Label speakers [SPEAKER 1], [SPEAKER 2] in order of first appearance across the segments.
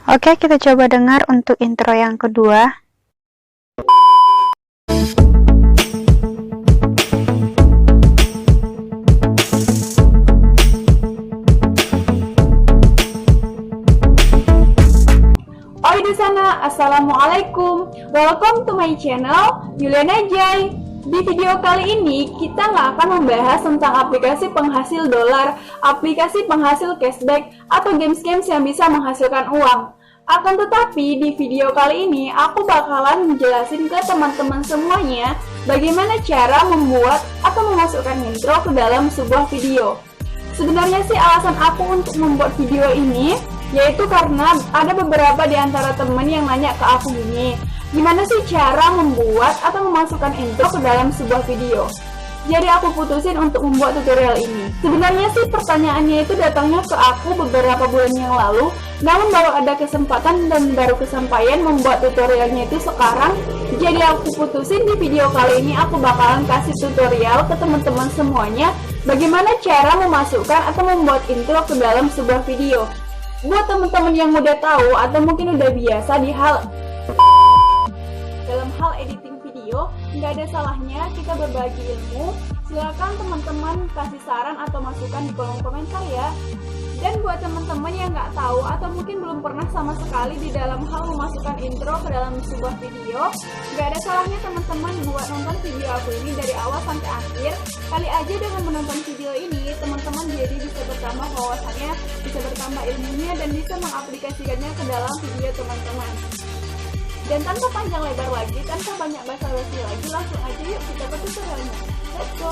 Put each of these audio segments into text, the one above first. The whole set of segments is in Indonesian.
[SPEAKER 1] Oke, kita coba dengar untuk intro yang kedua.
[SPEAKER 2] Oi di sana, assalamualaikum. Welcome to my channel, Yuliana Jai. Di video kali ini kita nggak akan membahas tentang aplikasi penghasil dolar, aplikasi penghasil cashback, atau games-games yang bisa menghasilkan uang. Akan tetapi di video kali ini aku bakalan menjelasin ke teman-teman semuanya bagaimana cara membuat atau memasukkan intro ke dalam sebuah video. Sebenarnya sih alasan aku untuk membuat video ini yaitu karena ada beberapa di antara temen yang nanya ke aku gini, gimana sih cara membuat atau memasukkan intro ke dalam sebuah video. Jadi aku putusin untuk membuat tutorial ini. Sebenarnya sih pertanyaannya itu datangnya ke aku beberapa bulan yang lalu, namun baru ada kesempatan dan baru kesampaian membuat tutorialnya itu sekarang. Jadi aku putusin di video kali ini aku bakalan kasih tutorial ke teman-teman semuanya bagaimana cara memasukkan atau membuat intro ke dalam sebuah video. Buat teman-teman yang udah tahu atau mungkin udah biasa dalam hal editing video, nggak ada salahnya kita berbagi ilmu. Silakan teman-teman kasih saran atau masukan di kolom komentar ya. Dan buat teman-teman yang nggak tahu atau mungkin belum pernah sama sekali di dalam hal memasukkan intro ke dalam sebuah video, nggak ada salahnya teman-teman buat nonton video aku ini dari awal sampai akhir. Kali aja dengan menonton video ini, teman-teman jadi bisa bertambah wawasannya, bisa bertambah ilmunya, dan bisa mengaplikasikannya ke dalam video teman-teman. Dan tanpa panjang lebar lagi, tanpa banyak basa-basi lagi, langsung aja yuk kita ke tutorialnya. Let's go!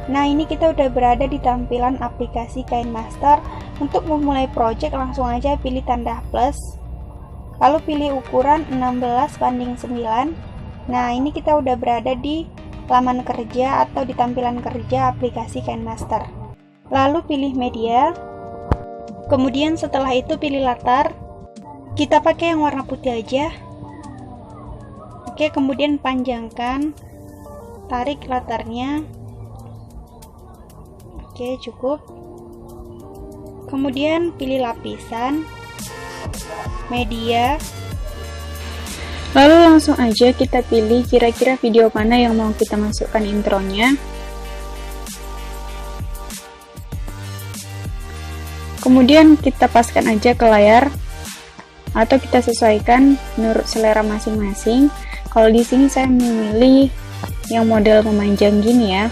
[SPEAKER 1] Nah, ini kita udah berada di tampilan aplikasi KineMaster. Untuk memulai project langsung aja pilih tanda plus, lalu pilih ukuran 16:9. Nah, ini kita udah berada di laman kerja atau di tampilan kerja aplikasi KineMaster. Lalu pilih media, kemudian setelah itu pilih latar, kita pakai yang warna putih aja. Oke, kemudian panjangkan, tarik latarnya. Oke, cukup. Kemudian pilih lapisan, media, lalu langsung aja kita pilih kira-kira video mana yang mau kita masukkan intronya. Kemudian kita paskan aja ke layar atau kita sesuaikan menurut selera masing-masing. Kalau di sini saya memilih yang model memanjang gini ya.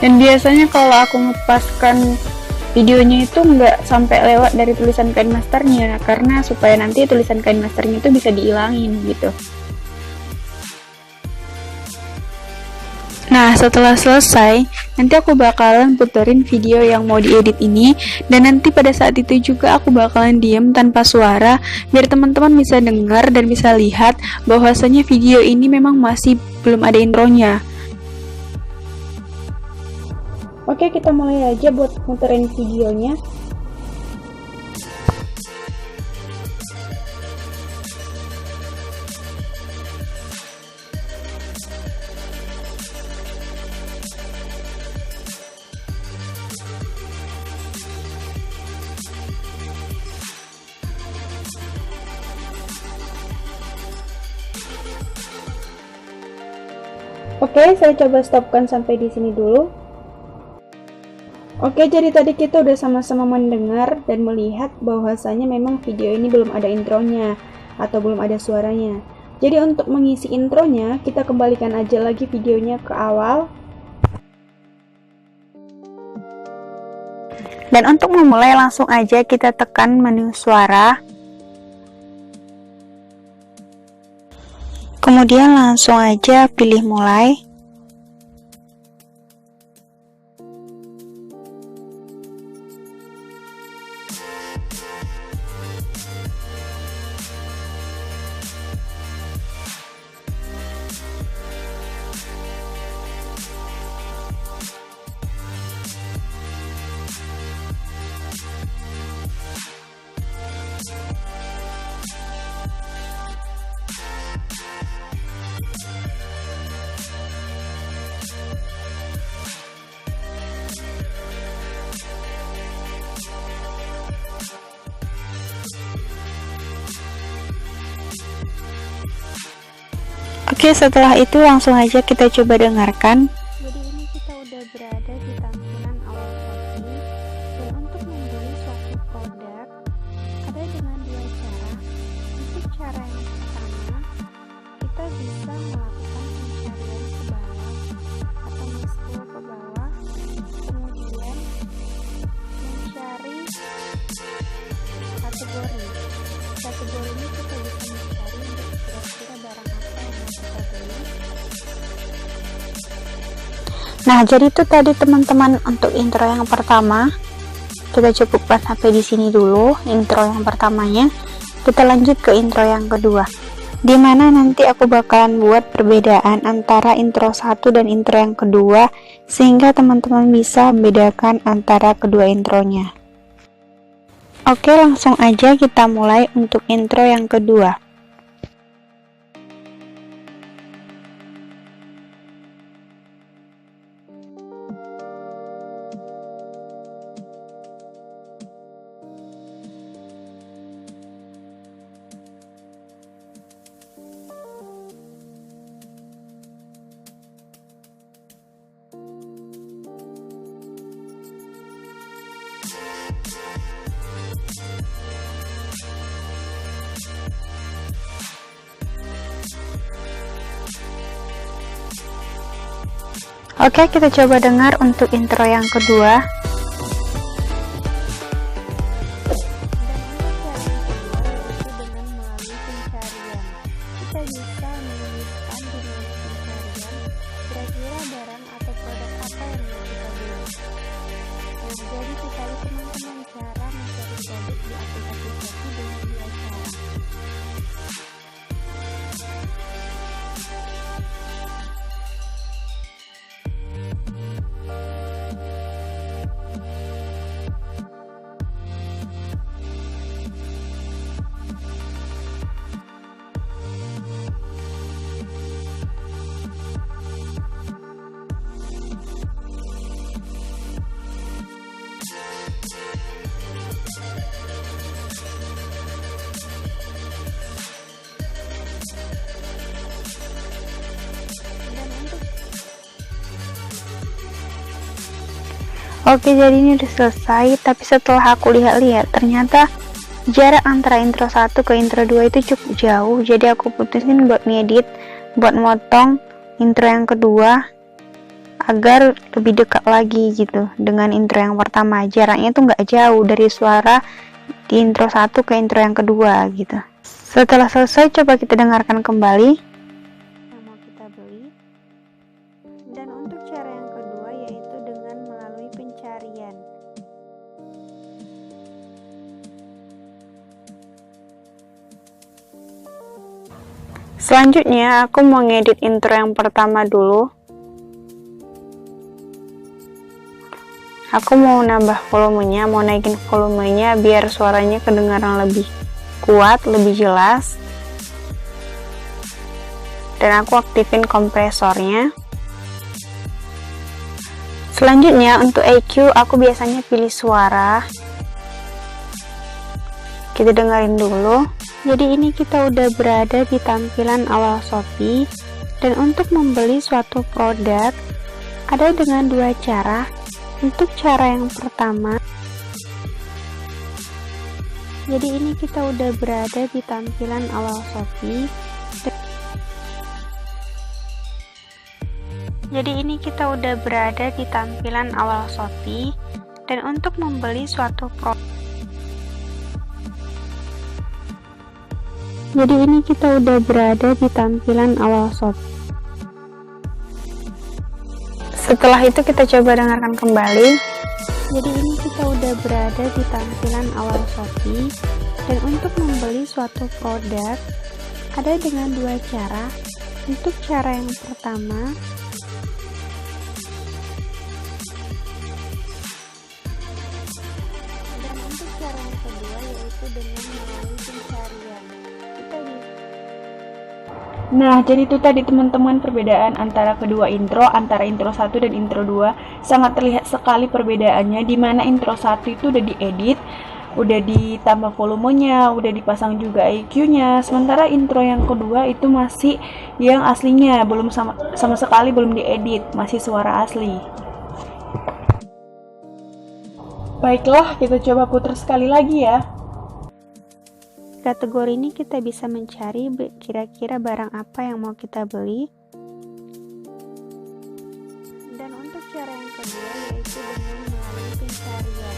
[SPEAKER 1] Dan biasanya kalau aku ngepaskan videonya itu nggak sampai lewat dari tulisan KineMasternya, karena supaya nanti tulisan KineMasternya itu bisa dihilangin gitu. Nah, setelah selesai, nanti aku bakalan puterin video yang mau diedit ini, dan nanti pada saat itu juga aku bakalan diem tanpa suara, biar teman-teman bisa dengar dan bisa lihat bahwasanya video ini memang masih belum ada intronya. Oke, kita mulai aja buat puterin videonya. Oke, saya coba stopkan sampai di sini dulu. Oke, jadi tadi kita udah sama-sama mendengar dan melihat bahwasanya memang video ini belum ada intronya atau belum ada suaranya. Jadi untuk mengisi intronya, kita kembalikan aja lagi videonya ke awal. Dan untuk memulai langsung aja kita tekan menu suara. Kemudian langsung aja pilih mulai. Oke, setelah itu langsung aja kita coba dengarkan. Jadi ini kita udah berada di tampilan awal Shopee, dan untuk membeli suatu produk ada dengan dua cara. Untuk cara yang pertama, kita bisa melakukan pencarian ke bawah atau scroll ke bawah, kemudian mencari kategori. Kategori ini kita bisa mencari untuk kira-kira barang apa yang mau kita beli. Nah, jadi itu tadi teman-teman untuk intro yang pertama. Kita cukupkan sampai di sini dulu intro yang pertamanya. Kita lanjut ke intro yang kedua, dimana nanti aku bakalan buat perbedaan antara intro 1 dan intro yang kedua, sehingga teman-teman bisa membedakan antara kedua intronya. Oke, langsung aja kita mulai untuk intro yang kedua. Oke, kita coba dengar untuk intro yang kedua. Kita bisa menuliskan di pencarian kira-kira barang atau produk apa yang mau kita beli. Jadi kita lihat teman-teman cara mencari produk di aplikasi Shopee dengan dua cara. Oke, jadi ini udah selesai, tapi setelah aku lihat-lihat ternyata jarak antara intro 1 ke intro 2 itu cukup jauh. Jadi aku putusin buat ngedit, buat motong intro yang kedua agar lebih dekat lagi gitu dengan intro yang pertama. Jaraknya tuh nggak jauh dari suara di intro 1 ke intro yang kedua gitu. Setelah selesai, coba kita dengarkan kembali yang mau kita beli. Dan untuk cara yang kedua yaitu dengan melalui pencarian. Selanjutnya aku mau ngedit intro yang pertama dulu. Aku mau nambah volumenya, mau naikin volumenya biar suaranya kedengaran lebih kuat, lebih jelas. Dan aku aktifin kompresornya. Selanjutnya untuk EQ aku biasanya pilih suara. Kita dengerin dulu. Jadi ini kita udah berada di tampilan awal Shopee, dan untuk membeli suatu produk ada dengan dua cara. Untuk cara yang pertama, jadi ini kita udah berada di tampilan awal Shopee. Jadi ini kita udah berada di tampilan awal Shopee, dan untuk membeli suatu produk, jadi ini kita udah berada di tampilan awal Shopee. Setelah itu kita coba dengarkan kembali. Jadi ini kita udah berada di tampilan awal Shopee, dan untuk membeli suatu produk ada dengan dua cara. Untuk cara yang pertama, dan untuk cara yang kedua yaitu dengan melalui pencarian.
[SPEAKER 2] Nah, jadi itu tadi teman-teman perbedaan antara kedua intro, antara intro 1 dan intro 2. Sangat terlihat sekali perbedaannya, dimana intro 1 itu udah diedit,
[SPEAKER 1] udah ditambah volumenya, udah dipasang juga EQ-nya. Sementara intro yang kedua itu masih yang aslinya, belum sama sekali belum diedit, masih suara asli. Baiklah, kita coba putar sekali lagi ya.
[SPEAKER 3] Kategori ini kita bisa mencari kira-kira barang apa yang mau kita beli. Dan untuk cara yang kedua yaitu dengan melalui pencarian.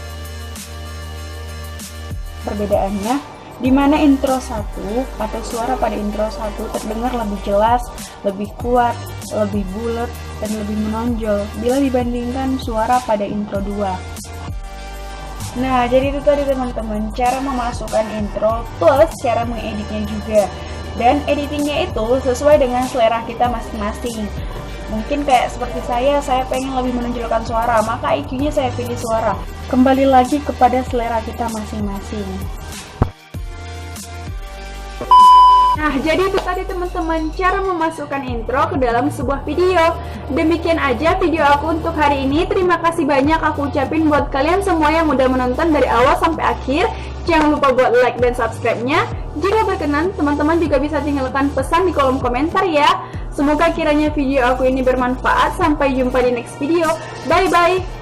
[SPEAKER 1] Perbedaannya, di mana intro 1 atau suara pada intro 1 terdengar lebih jelas, lebih kuat, lebih bulat, dan lebih menonjol bila dibandingkan suara pada intro 2. Nah, jadi itu tadi teman-teman, cara memasukkan intro plus cara mengeditnya juga. Dan editingnya itu sesuai dengan selera kita masing-masing. Mungkin kayak seperti saya pengen lebih menonjolkan suara, maka EQ-nya saya pilih suara. Kembali lagi kepada selera kita masing-masing.
[SPEAKER 2] Nah, jadi itu tadi teman-teman cara memasukkan intro ke dalam sebuah video. Demikian aja video aku untuk hari ini. Terima kasih banyak aku ucapin buat kalian semua yang udah menonton dari awal sampai akhir. Jangan lupa buat like dan subscribe-nya. Jika berkenan, teman-teman juga bisa tinggalkan pesan di kolom komentar ya. Semoga kiranya video aku ini bermanfaat. Sampai jumpa di next video. Bye-bye.